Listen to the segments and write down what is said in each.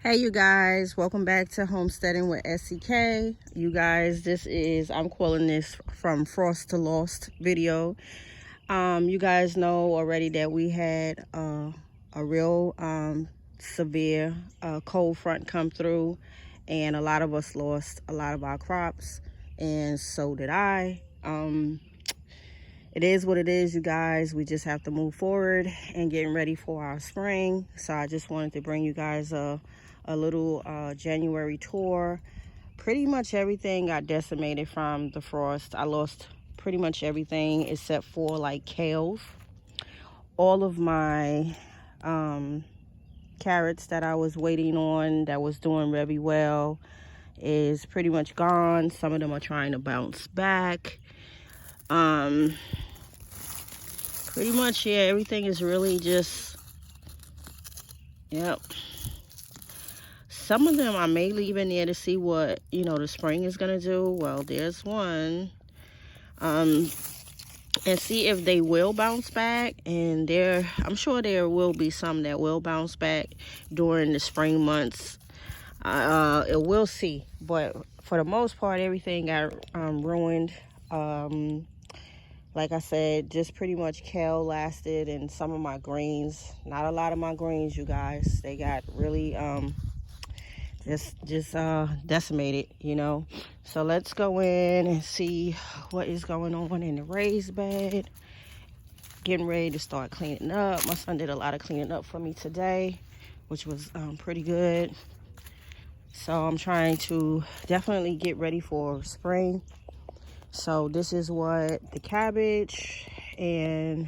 Hey you guys, welcome back to Homesteading with SCK. You guys, I'm calling this from Frost to Lost video. You guys know already that we had a real severe cold front come through, and a lot of us lost a lot of our crops, and so did I. It is what it is, you guys. We just have to move forward and getting ready for our spring. So I just wanted to bring you guys a little January tour. Pretty much everything got decimated from the frost. I lost pretty much everything except for like kales. All of my carrots that I was waiting on that was doing very well is pretty much gone. Some of them are trying to bounce back. Pretty much, yeah, everything is really just, yep. Some of them I may leave in there to see what, the spring is going to do. Well, there's one. And see if they will bounce back. And I'm sure there will be some that will bounce back during the spring months. We'll see. But for the most part, everything got ruined. Like I said, just pretty much kale lasted, and some of my greens. Not a lot of my greens, you guys. They got really just decimated, So let's go in and see what is going on in the raised bed. Getting ready to start cleaning up. My son did a lot of cleaning up for me today, which was pretty good. So I'm trying to definitely get ready for spring. So this is what the cabbage and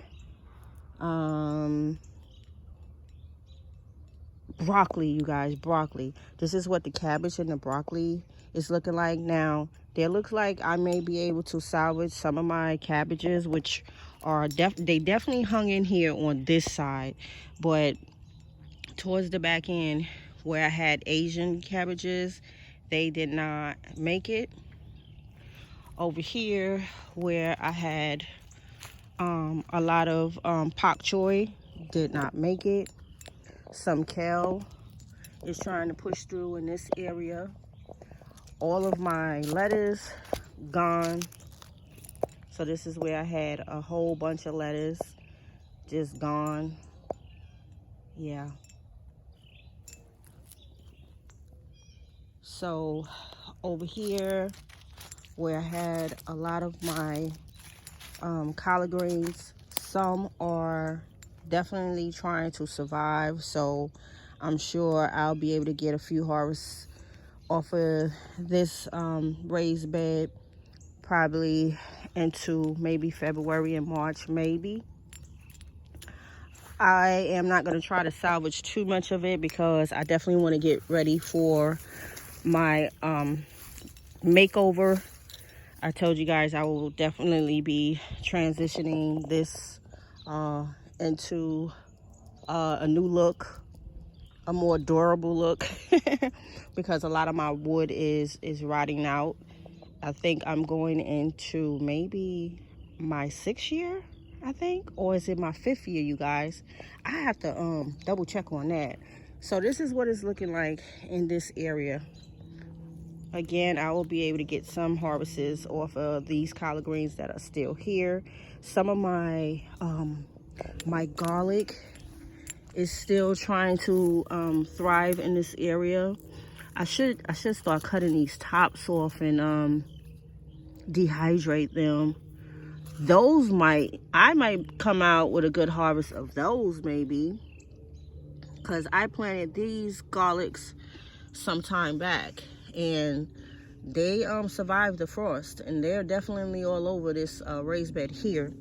broccoli, you guys, broccoli. This is what the cabbage and the broccoli is looking like now. There looks like I may be able to salvage some of my cabbages, which are they definitely hung in here on this side, but towards the back end where I had Asian cabbages, they did not make it. Over here where I had a lot of pak choi, did not make it. Some kale is trying to push through in this area. All of my lettuce gone. So this is where I had a whole bunch of lettuce just gone. Yeah. So over here where I had a lot of my collard greens, some are definitely trying to survive, so I'm sure I'll be able to get a few harvests off of this raised bed probably into maybe February and March, maybe. I am not going to try to salvage too much of it because I definitely want to get ready for my makeover. I told you guys I will definitely be transitioning this into a new look, a more durable look, because a lot of my wood is rotting out. I think I'm going into maybe my 6th year, I think, or is it my 5th year, you guys? I have to double check on that. So this is what it's looking like in this area. Again, I will be able to get some harvests off of these collard greens that are still here. Some of my my garlic is still trying to thrive in this area. I should start cutting these tops off and dehydrate them. Those I might come out with a good harvest of those maybe, because I planted these garlics some time back and they survived the frost, and they're definitely all over this raised bed here.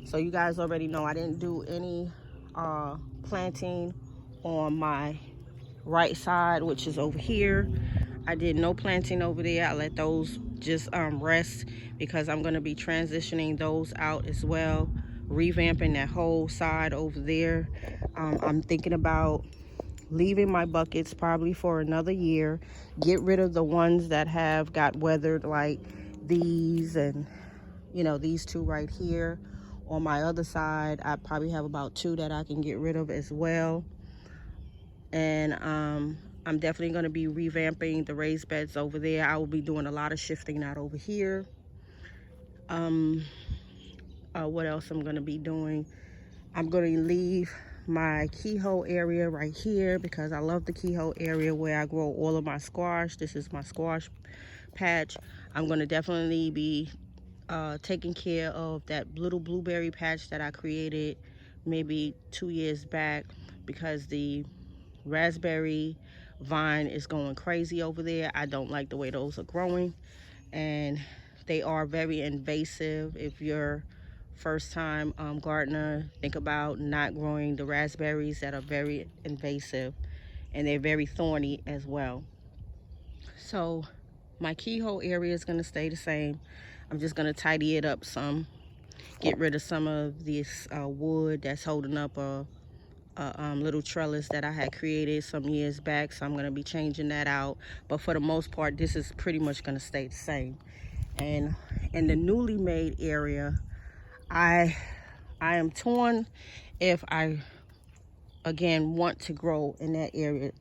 So you guys already know I didn't do any planting on my right side, which is over here. I did no planting over there. I let those just rest because I'm going to be transitioning those out as well, revamping that whole side over there. I'm thinking about leaving my buckets probably for another year, get rid of the ones that have got weathered, like these and these two right here. On my other side, I probably have about 2 that I can get rid of as well. And I'm definitely going to be revamping the raised beds over there. I will be doing a lot of shifting out over here. What else I'm going to be doing? I'm going to leave my keyhole area right here because I love the keyhole area where I grow all of my squash. This is my squash patch. I'm going to definitely be taking care of that little blueberry patch that I created maybe 2 years back because the raspberry vine is going crazy over there. I don't like the way those are growing, and they are very invasive. If you're first time gardener, think about not growing the raspberries that are very invasive, and they're very thorny as well. So my keyhole area is going to stay the same. I'm just going to tidy it up some, get rid of some of this wood that's holding up a little trellis that I had created some years back. So I'm going to be changing that out, but for the most part this is pretty much going to stay the same. And in the newly made area, I am torn if I again want to grow in that area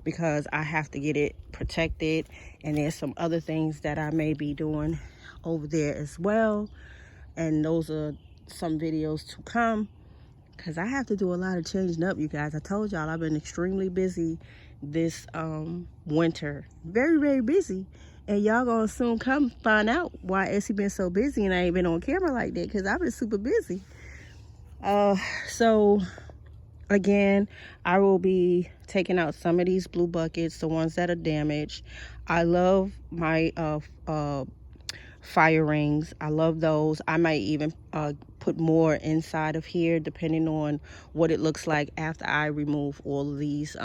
because I have to get it protected, and there's some other things that I may be doing over there as well, and those are some videos to come because I have to do a lot of changing up, you guys. I told y'all I've been extremely busy this winter, very busy, and y'all gonna soon come find out why Essie been so busy and I ain't been on camera like that because I've been super busy. So again, I will be taking out some of these blue buckets, the ones that are damaged. I love my fire rings. I love those. I might even put more inside of here depending on what it looks like after I remove all of these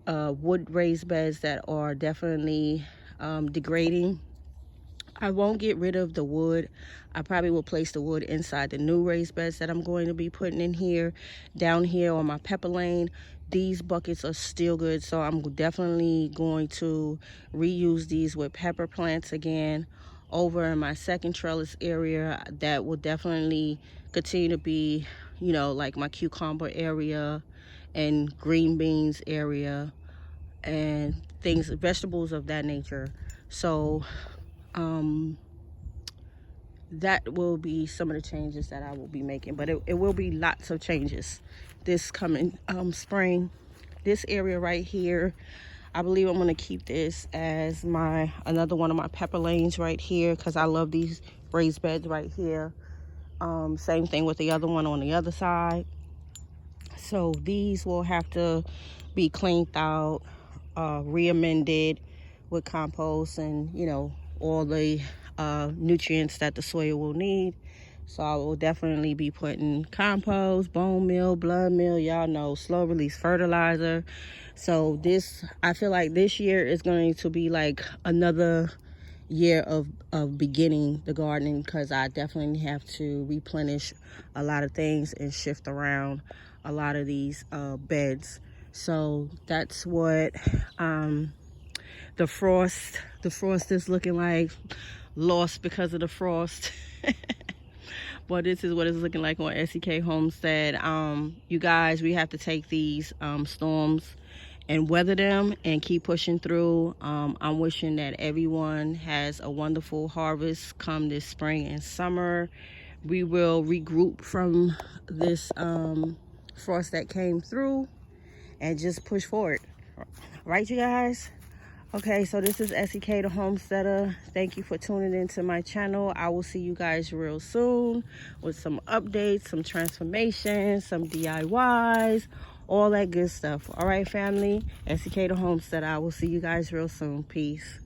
wood raised beds that are definitely degrading. I won't get rid of the wood. I probably will place the wood inside the new raised beds that I'm going to be putting in here. Down here on my pepper lane, these buckets are still good, so I'm definitely going to reuse these with pepper plants again. Over in my second trellis area, that will definitely continue to be, you know, like my cucumber area and green beans area and things, vegetables of that nature. So that will be some of the changes that I will be making, but it will be lots of changes this coming spring. This area right here, I believe I'm going to keep this as my another one of my pepper lanes right here because I love these raised beds right here. Same thing with the other one on the other side. So these will have to be cleaned out, re-amended with compost and, you know, all the nutrients that the soil will need. So I will definitely be putting compost, bone meal, blood meal, y'all know, slow release fertilizer. So this, I feel like this year is going to be like another year of beginning the gardening because I definitely have to replenish a lot of things and shift around a lot of these beds. So that's what the frost is looking like. Lost because of the frost. But this is what it's looking like on SEK Homestead. You guys, we have to take these storms and weather them and keep pushing through. I'm wishing that everyone has a wonderful harvest come this spring and summer. We will regroup from this frost that came through and just push forward. Right, you guys? Okay, so this is SEK the Homesteader. Thank you for tuning into my channel. I will see you guys real soon with some updates, some transformations, some DIYs, all that good stuff. All right, family, SEK the Homesteader. I will see you guys real soon. Peace.